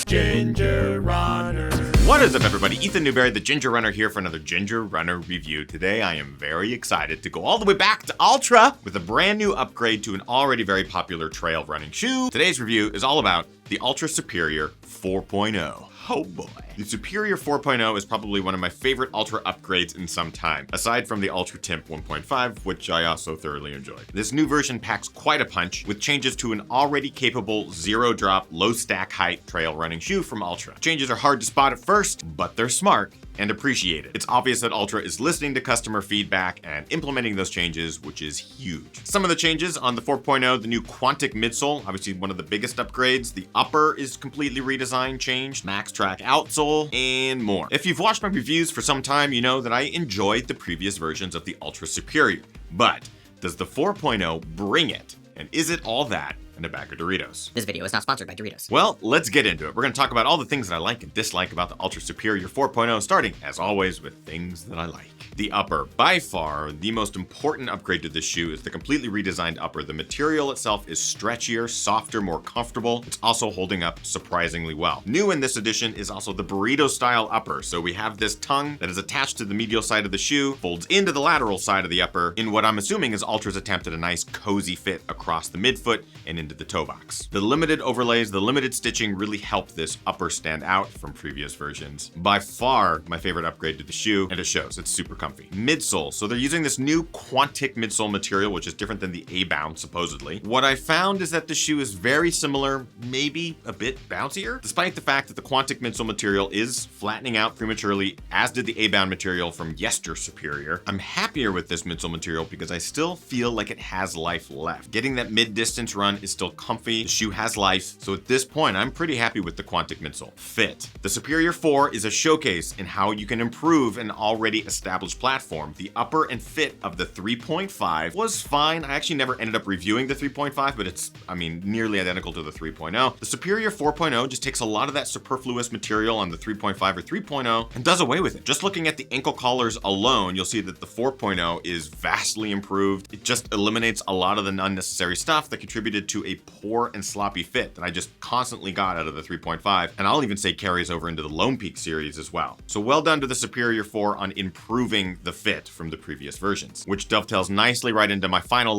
Ginger Runner. What is up, everybody? Ethan Newberry, the Ginger Runner, here for another Ginger Runner review. Today, I am very excited to go all the way back to Altra with a brand new upgrade to an already very popular trail running shoe. Today's review is all about the Altra Superior 4.0. Oh boy. The Superior 4.0 is probably one of my favorite Altra upgrades in some time, aside from the Ultra Timp 1.5, which I also thoroughly enjoyed. This new version packs quite a punch, with changes to an already capable zero-drop, low-stack height trail running shoe from Altra. Changes are hard to spot at first, but they're smart and appreciated. It's obvious that Altra is listening to customer feedback and implementing those changes, which is huge. Some of the changes on the 4.0, the new Quantic midsole, obviously one of the biggest upgrades. The upper is completely redesigned, changed, max track outsole, and more. If you've watched my reviews for some time, you know that I enjoyed the previous versions of the Altra Superior. But does the 4.0 bring it? And is it all that and a bag of Doritos? This video is not sponsored by Doritos. Well, let's get into it. We're going to talk about all the things that I like and dislike about the Altra Superior 4.0, starting, as always, with things that I like. The upper. By far, the most important upgrade to this shoe is the completely redesigned upper. The material itself is stretchier, softer, more comfortable. It's also holding up surprisingly well. New in this edition is also the burrito-style upper. So we have this tongue that is attached to the medial side of the shoe, folds into the lateral side of the upper, in what I'm assuming is Altra's attempt at a nice cozy fit across the midfoot and into the toe box. The limited overlays, the limited stitching really helped this upper stand out from previous versions. By far, my favorite upgrade to the shoe, and it shows. It's super comfy. Midsole. So they're using this new Quantic midsole material, which is different than the A-bound, supposedly. What I found is that the shoe is very similar, maybe a bit bouncier, despite the fact that the Quantic midsole material is flattening out prematurely, as did the A-bound material from Yester Superior. I'm happier with this midsole material because I still feel like it has life left. Getting that mid-distance run is still comfy. The shoe has life. So at this point, I'm pretty happy with the Quantic midsole. Fit. The Superior 4 is a showcase in how you can improve an already established platform. The upper and fit of the 3.5 was fine. I actually never ended up reviewing the 3.5, but it's, nearly identical to the 3.0. The Superior 4.0 just takes a lot of that superfluous material on the 3.5 or 3.0 and does away with it. Just looking at the ankle collars alone, you'll see that the 4.0 is vastly improved. It just eliminates a lot of the unnecessary stuff that contributed to a poor and sloppy fit that I just constantly got out of the 3.5, and I'll even say carries over into the Lone Peak series as well. So well done to the Superior 4 on improving the fit from the previous versions, which dovetails nicely right into my final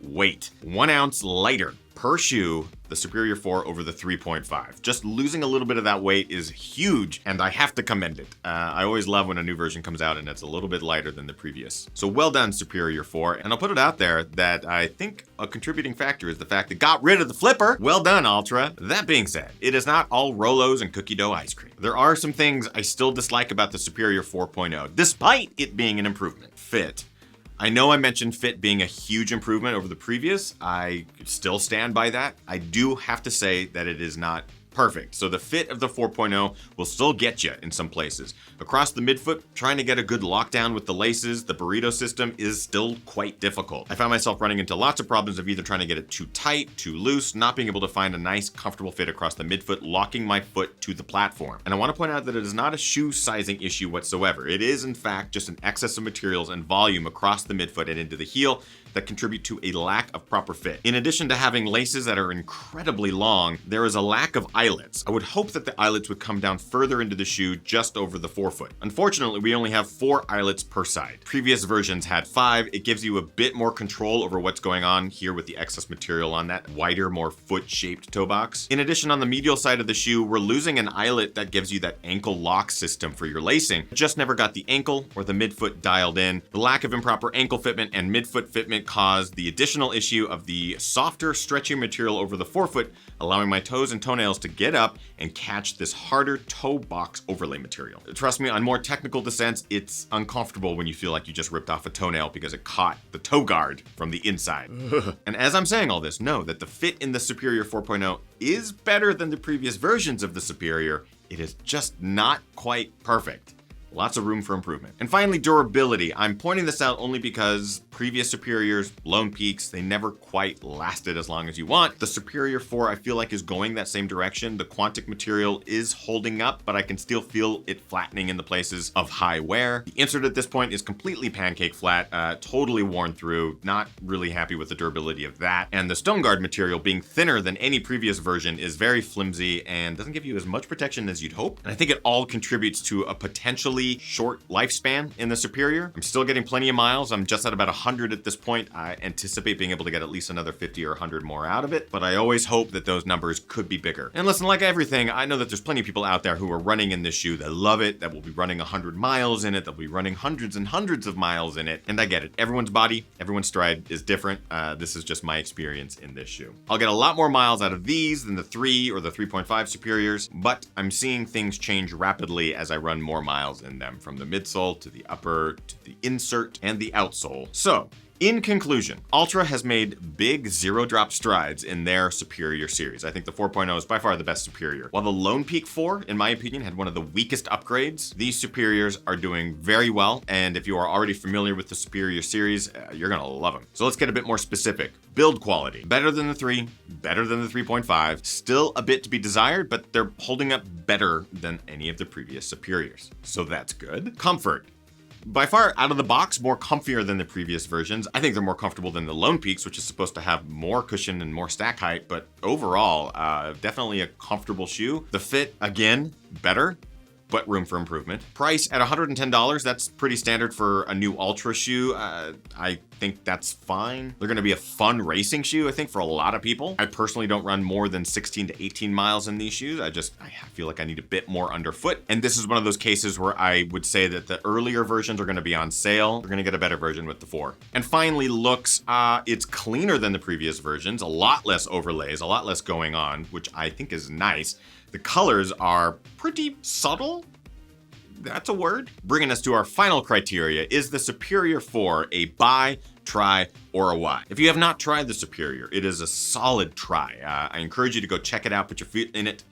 weight. 1 ounce lighter per shoe, the Superior 4 over the 3.5. Just losing a little bit of that weight is huge, and I have to commend it. I always love when a new version comes out and it's a little bit lighter than the previous. So well done, Superior 4, and I'll put it out there that I think a contributing factor is the fact that got rid of the flipper. Well done, Altra. That being said, it is not all Rolos and cookie dough ice cream. There are some things I still dislike about the Superior 4.0, despite it being an improvement. Fit. I know I mentioned fit being a huge improvement over the previous. I still stand by that. I do have to say that it is not perfect. So the fit of the 4.0 will still get you in some places. Across the midfoot, trying to get a good lockdown with the laces, the burrito system is still quite difficult. I found myself running into lots of problems of either trying to get it too tight, too loose, not being able to find a nice, comfortable fit across the midfoot, locking my foot to the platform. And I want to point out that it is not a shoe sizing issue whatsoever. It is, in fact, just an excess of materials and volume across the midfoot and into the heel that contribute to a lack of proper fit. In addition to having laces that are incredibly long, there is a lack of eyelets. I would hope that the eyelets would come down further into the shoe just over the forefoot. Unfortunately, we only have 4 eyelets per side. Previous versions had 5. It gives you a bit more control over what's going on here with the excess material on that wider, more foot-shaped toe box. In addition, on the medial side of the shoe, we're losing an eyelet that gives you that ankle lock system for your lacing. Just never got the ankle or the midfoot dialed in. The lack of improper ankle fitment and midfoot fitment caused the additional issue of the softer, stretchy material over the forefoot, allowing my toes and toenails to get up and catch this harder toe box overlay material. Trust me, on more technical descents, it's uncomfortable when you feel like you just ripped off a toenail because it caught the toe guard from the inside. And as I'm saying all this, know that the fit in the Superior 4.0 is better than the previous versions of the Superior. It is just not quite perfect. lots of room for improvement. And finally, durability. I'm pointing this out only because previous Superiors, Lone Peaks, they never quite lasted as long as you want. The Superior 4, I feel like, is going that same direction. The Quantic material is holding up, but I can still feel it flattening in the places of high wear. The insert at this point is completely pancake flat, totally worn through, not really happy with the durability of that. And the Stone Guard material, being thinner than any previous version, is very flimsy and doesn't give you as much protection as you'd hope. And I think it all contributes to a potentially short lifespan in the Superior. I'm still getting plenty of miles. I'm just at about 100 at this point. I anticipate being able to get at least another 50 or 100 more out of it, but I always hope that those numbers could be bigger. And listen, like everything, I know that there's plenty of people out there who are running in this shoe that love it, that will be running 100 miles in it, they'll be running hundreds and hundreds of miles in it, and I get it. Everyone's body, everyone's stride is different. This is just my experience in this shoe. I'll get a lot more miles out of these than the 3 or the 3.5 Superiors, but I'm seeing things change rapidly as I run more miles in them, from the midsole to the upper to the insert and the outsole. So, in conclusion, Altra has made big zero-drop strides in their Superior series. I think the 4.0 is by far the best Superior. While the Lone Peak 4, in my opinion, had one of the weakest upgrades, these Superiors are doing very well, and if you are already familiar with the Superior series, you're gonna love them. So let's get a bit more specific. Build quality. Better than the 3, better than the 3.5, still a bit to be desired, but they're holding up better than any of the previous Superiors. So that's good. Comfort. By far, out of the box, more comfier than the previous versions. I think they're more comfortable than the Lone Peaks, which is supposed to have more cushion and more stack height, but overall, definitely a comfortable shoe. The fit, again, better, but room for improvement. Price at $110, that's pretty standard for a new Altra shoe. I think that's fine. They're gonna be a fun racing shoe, I think, for a lot of people. I personally don't run more than 16 to 18 miles in these shoes. I feel like I need a bit more underfoot. And this is one of those cases where I would say that the earlier versions are gonna be on sale. We're gonna get a better version with the 4. And finally, looks, it's cleaner than the previous versions, a lot less overlays, a lot less going on, which I think is nice. The colors are pretty subtle. That's a word. Bringing us to our final criteria, is the Superior 4 a buy, try, or a why? If you have not tried the Superior, it is a solid try. I encourage you to go check it out, put your feet in it.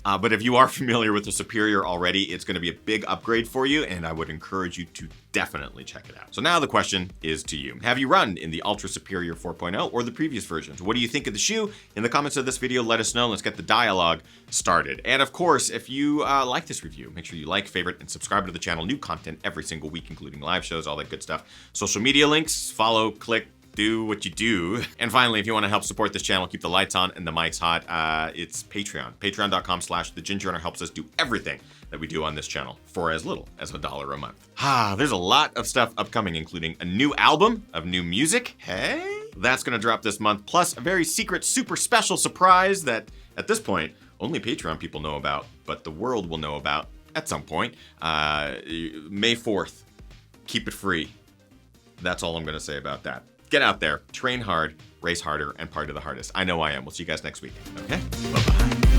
But if you are familiar with the Superior already, it's gonna be a big upgrade for you, and I would encourage you to definitely check it out. So now the question is to you. Have you run in the Altra Superior 4.0 or the previous versions? What do you think of the shoe? In the comments of this video, let us know. Let's get the dialogue started. And of course, if you like this review, make sure you like, favorite, and subscribe to the channel. New content every single week, including live shows, all that good stuff. Social media links, follow, click, do what you do. And finally, if you want to help support this channel, keep the lights on and the mics hot, it's Patreon. Patreon.com/thegingerrunner helps us do everything that we do on this channel for as little as $1 a month. There's a lot of stuff upcoming, including a new album of new music. Hey, that's gonna drop this month, plus a very secret, super special surprise that at this point, only Patreon people know about, but the world will know about at some point. May 4th, keep it free. That's all I'm gonna say about that. Get out there, train hard, race harder, and party the hardest. I know I am. We'll see you guys next week. Okay? Bye-bye.